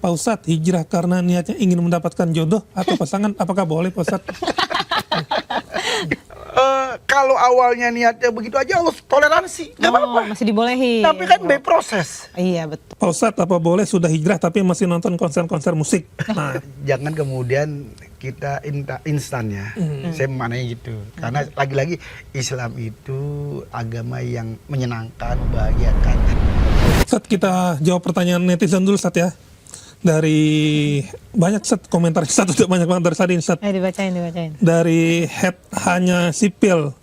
Pak Ustadz, hijrah karena niatnya ingin mendapatkan jodoh atau pasangan, apakah boleh Pak Ustadz? Kalau awalnya niatnya begitu aja Allah toleransi, nggak apa-apa. Masih dibolehin. Tapi kan by proses. Iya betul. Pak Ustadz, apa boleh sudah hijrah tapi masih nonton konser-konser musik? Nah, Jangan kemudian kita instan ya. Saya memaknai gitu. Karena lagi-lagi Islam itu agama yang menyenangkan, membahagiakan. Ustadz, kita jawab pertanyaan netizen dulu Ustadz ya. Dari banyak Ustadz komentar Ustadz, udah banyak banget dari tadi Ustadz. Dibacain. Dari head hanya sipil.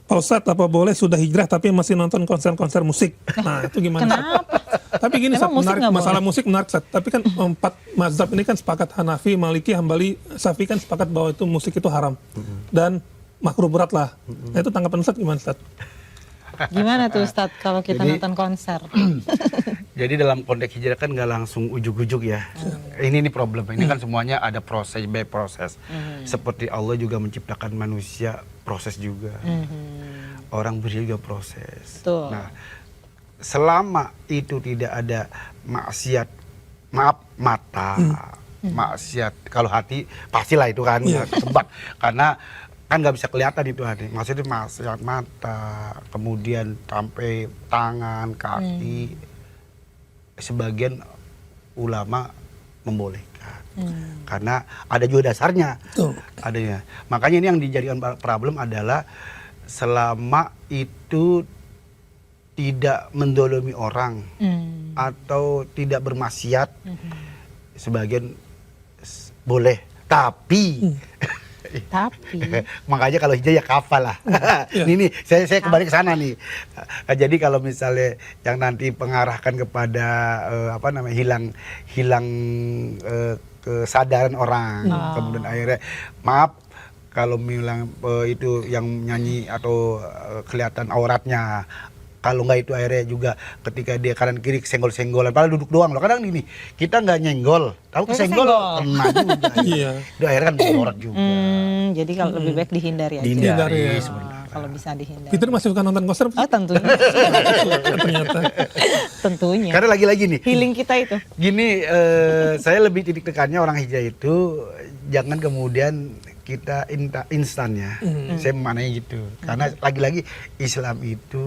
Pak Ustadz, apa boleh sudah hijrah tapi masih nonton konser-konser musik? Nah, itu gimana? Kenapa? Tapi gini, Emang Ustadz, musik menarik, nggak masalah boleh? musik menarik, Ustadz. Tapi kan empat mazhab ini kan sepakat, Hanafi, Maliki, Hambali, Syafi'i kan sepakat bahwa itu musik itu haram. Dan makruh berat lah. Nah, itu tanggapan Ustadz gimana Ustadz? Gimana tuh Ustadz kalau kita Jadi- nonton konser? Jadi dalam konteks hijrah kan nggak langsung ujuk-ujuk ya. Ini problem. Ini kan semuanya ada proses by proses. Seperti Allah juga menciptakan manusia, proses juga. Orang berzina juga proses. Betul. Nah, selama itu tidak ada maksiat, maaf mata, maksiat. Kalau hati pastilah itu kan nggak ketebak. Karena kan nggak bisa kelihatan itu hati. Maksudnya maksiat mata, kemudian sampai tangan, kaki. Sebagian ulama membolehkan. Karena ada juga dasarnya. Betul. Adanya. Makanya ini yang dijadikan problem adalah selama itu tidak mendolimi orang atau tidak bermaksiat, sebagian boleh. Tapi makanya kalau hijau ya kafal lah. Ini saya kembali ke sana nih. Jadi kalau misalnya yang nanti pengarahkan kepada hilang kesadaran orang, kemudian akhirnya maaf kalau bilang itu yang nyanyi atau kelihatan auratnya. Kalau nggak itu akhirnya juga ketika dia kanan kiri senggol-senggolan, padahal duduk doang loh. Kadang gini, kita nggak nyenggol, tahu kesenggol kena juga. Iya. Itu akhirnya kan aurat juga. Jadi kalau lebih baik dihindari aja. Dihindari ya. sebenarnya. Kalau bisa dihindari. Fitri masih suka nonton konser? Oh tentunya. Ternyata. Tentunya. Karena lagi-lagi nih, Healing kita itu. gini saya lebih titik tekannya orang hijrah itu jangan kemudian kita instan ya. Saya memaknai gitu. Karena lagi-lagi Islam itu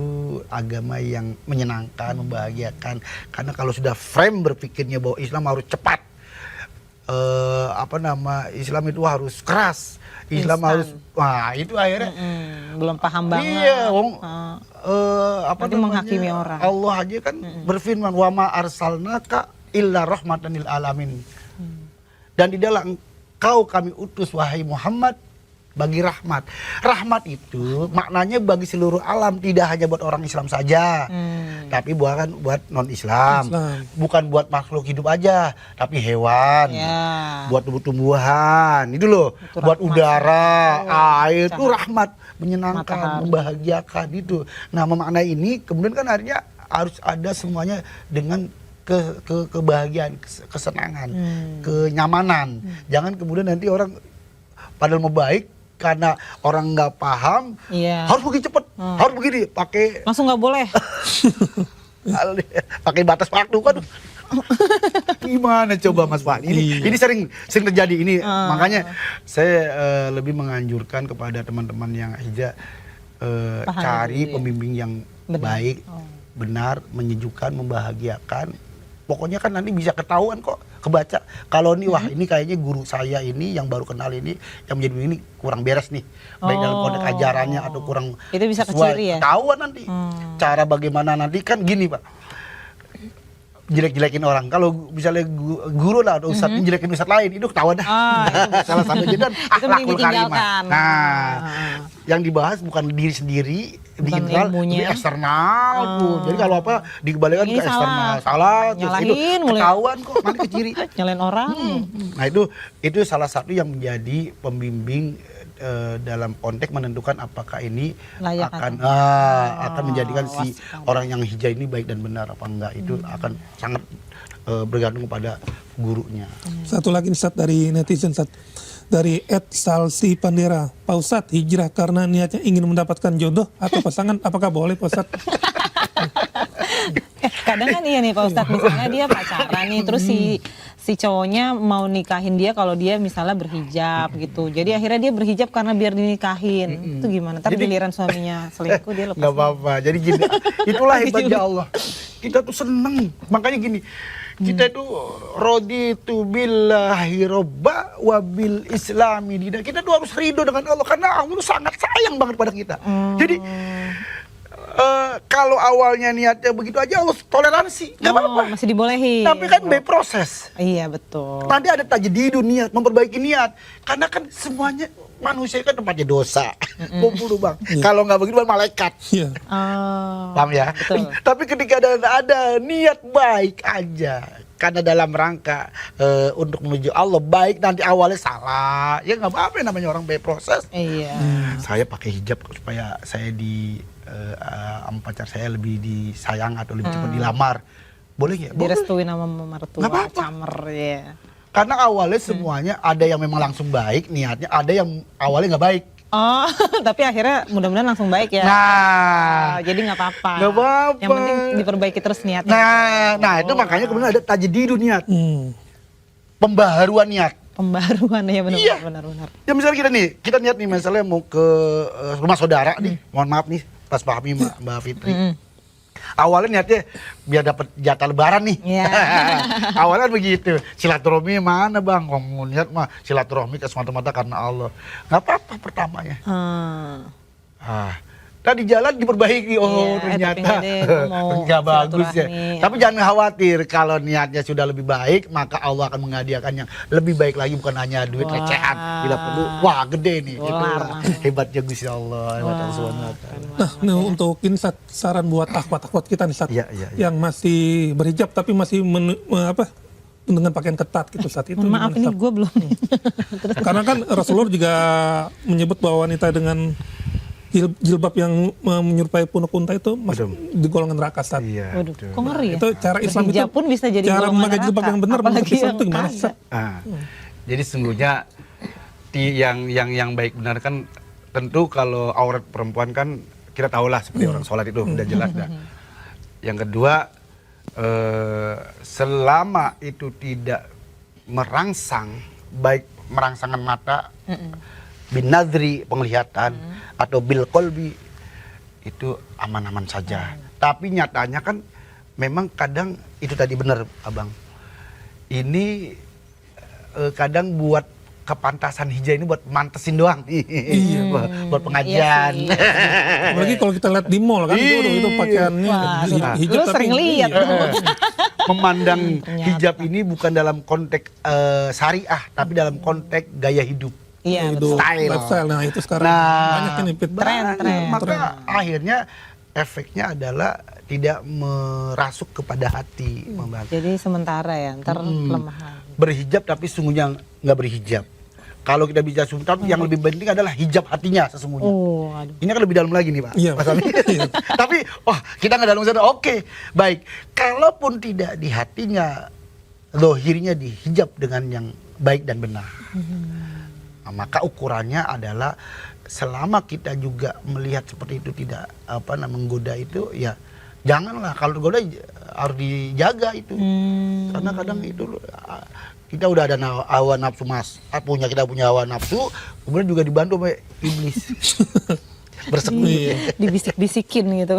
agama yang menyenangkan, membahagiakan. Karena kalau sudah frame berpikirnya bahwa Islam harus cepat, Islam itu harus keras, Islam harus, wah itu akhirnya Belum paham banget. iya, Nanti menghakimi orang. Allah aja kan berfirman, wa ma arsalnaka illa rahmatan lil alamin. Dan di dalam kau kami utus wahai Muhammad bagi rahmat. Rahmat itu maknanya bagi seluruh alam, tidak hanya buat orang Islam saja. Tapi bukan buat non-Islam. Bukan buat makhluk hidup aja, tapi hewan. Ya. Buat tumbuh-tumbuhan. Itu loh, Itu buat rahmat. udara, air itu Cahaya. rahmat, menyenangkan, Matahari. membahagiakan itu. Nah, memaknai ini kemudian kan akhirnya harus ada semuanya dengan kebahagiaan, kesenangan, kenyamanan. Jangan kemudian nanti orang padahal mau baik karena orang nggak paham, Iya. harus begini cepet, harus begini, pakai Langsung nggak boleh. pakai batas waktu kan. Gimana coba Mas Fahri? Ini sering terjadi ini. Makanya saya lebih menganjurkan kepada teman-teman yang hijrah Pahami cari dulu ya. pembimbing yang Benar. baik, benar, menyejukkan, membahagiakan. Pokoknya kan nanti bisa ketahuan kok, kebaca. Kalau nih wah ini kayaknya guru saya ini yang baru kenal ini yang menjadi ini kurang beres nih. Baik dalam konteks ajarannya atau kurang Itu bisa sesuai. keciri ya? Ketahuan nanti. Cara bagaimana nanti kan gini, Pak. Jelek-jelekin orang. Kalau misalnya guru lah atau ustadz jelekin ustadz lain, itu ketahuan dah. Itu Salah satunya dan mending akhlakul karimah. ditinggalkan. Nah, yang dibahas bukan diri sendiri, di Bukan internal, ilmunya. di eksternal tuh. Jadi kalau apa dikembalikan Ini ke eksternal, salah. salah terus itu Nyalahin mulai. ketahuan kok nanti keciri. Nyalain orang. Nah, itu salah satu yang menjadi pembimbing dalam konteks menentukan apakah ini Layak akan menjadikan si waspada. orang yang hijrah ini baik dan benar apa enggak, itu akan sangat bergantung pada gurunya. Satu lagi nih, Ustadz, dari netizen, Ustadz. Dari @salsi Pandera. Pak Ustadz, hijrah karena niatnya ingin mendapatkan jodoh atau pasangan, apakah boleh Pak Ustadz? Kadang kan iya nih Pak Ustadz, misalnya dia pacaran nih, terus si cowoknya mau nikahin dia kalau dia misalnya berhijab gitu. Jadi akhirnya dia berhijab karena biar dinikahin. Itu gimana? Ntar giliran suaminya selingkuh dia lepas. Nggak apa-apa. Jadi gini, itulah hebatnya Allah. Kita tuh seneng. Makanya gini, kita itu raditu billahi robba wa bil islami dina. Kita tuh harus ridho dengan Allah karena Allah tuh sangat sayang banget pada kita. Jadi kalau awalnya niatnya begitu aja Allah toleransi, nggak apa-apa. Masih dibolehin. Tapi kan by proses. Iya betul. Nanti ada tajdidun niat, memperbaiki niat. Karena kan semuanya manusia kan tempatnya dosa. Kumpul Bang. Kalau nggak begitu malaikat. Iya. Paham ya? Betul. Tapi ketika ada niat baik aja. Karena dalam rangka untuk menuju Allah baik, nanti awalnya salah. Ya nggak apa-apa namanya orang by proses. Iya. Saya pakai hijab supaya saya sama pacar saya lebih disayang atau lebih cepat dilamar. Boleh ya? Boleh. Direstuin sama mertua, Nggak apa-apa. camer ya. Karena awalnya semuanya ada yang memang langsung baik niatnya, ada yang awalnya nggak baik. Oh, tapi akhirnya mudah-mudahan langsung baik ya. Nah, Jadi nggak apa-apa. nggak apa-apa. Yang penting diperbaiki terus niatnya. Nah itu makanya kemudian ada tajdidun niat, Hmm. pembaharuan niat. Pembaruan ya benar Iya. benar. Ya misalnya kita niat nih misalnya mau ke rumah saudara nih, mohon maaf nih, pas pahami Mbak Fitri. Awalnya niatnya biar dapat jatah lebaran nih. Iya. Awalnya begitu. Silaturahmi mana Bang? Ngomong niat mah silaturahmi ke semata-mata karena Allah. Nggak apa-apa pertamanya. Tadi jalan diperbaiki, Iya, ternyata tapi nggak deh, gua mau nggak bagus ya. silaturahmi. Tapi jangan khawatir, kalau niatnya sudah lebih baik, maka Allah akan menghadiahkan yang lebih baik lagi, bukan hanya duit Wah. recehan. Bila perlu, wah gede nih. Dolar. Itulah hebatnya Gusti Allah, hebat Allah Subhanahu wa Ta'ala. Nah, nih untuk ini saran buat akhwat-akhwat kita nih Sat, Iya, iya, iya. yang masih berhijab tapi masih dengan pakaian ketat gitu saat itu. Maaf gimana, ini Sat? gue belum nih. Karena kan Rasulullah juga menyebut bahwa wanita dengan jilbab yang menyerupai punuk unta itu masuk di golongan neraka Sat. Iya. Waduh, betul. kok ngeri ya? Itu cara Islam itu Berhijab pun bisa jadi cara golongan memakai jilbab neraka, yang benar menurut apalagi Islam yang itu gimana kagak. Sat? Jadi sesungguhnya yang baik benar kan tentu kalau aurat perempuan kan kita tahulah seperti orang sholat itu udah jelas dah. Yang kedua selama itu tidak merangsang baik merangsangan mata binadri penglihatan atau bil kolbi itu aman-aman saja. Tapi nyatanya kan memang kadang itu tadi benar Abang. Ini kadang buat kepantasan hijab ini buat mantesin doang. Buat pengajian. Iya sih. Apalagi kalau kita lihat di mall kan itu pakaiannya Wah, hijab lu tapi sering lihat iya. tuh. Memandang Ternyata. hijab ini bukan dalam konteks syariah, tapi dalam konteks gaya hidup. Iya Itu betul. Style. lifestyle. Nah itu sekarang banyak ini Pit. banyak. Tren. Maka akhirnya efeknya adalah tidak merasuk kepada hati. Membantu. Jadi sementara ya, ntar lemah lagi. Berhijab tapi sungguhnya nggak berhijab. Kalau kita bicara sebentar, yang lebih penting adalah hijab hatinya sesungguhnya. Oh, aduh. Ini kan lebih dalam lagi nih Pak. Iya. Mas Ami. Tapi, kita nggak dalam sana. Oke, baik. Kalaupun tidak di hatinya, lohirnya dihijab dengan yang baik dan benar. Nah, maka ukurannya adalah selama kita juga melihat seperti itu tidak menggoda itu, ya janganlah. Kalau tergoda harus dijaga itu. Karena kadang itu kita udah ada hawa nafsu kita punya hawa nafsu, kemudian juga dibantu oleh iblis bersekutu. Iya. Dibisik-bisikin gitu.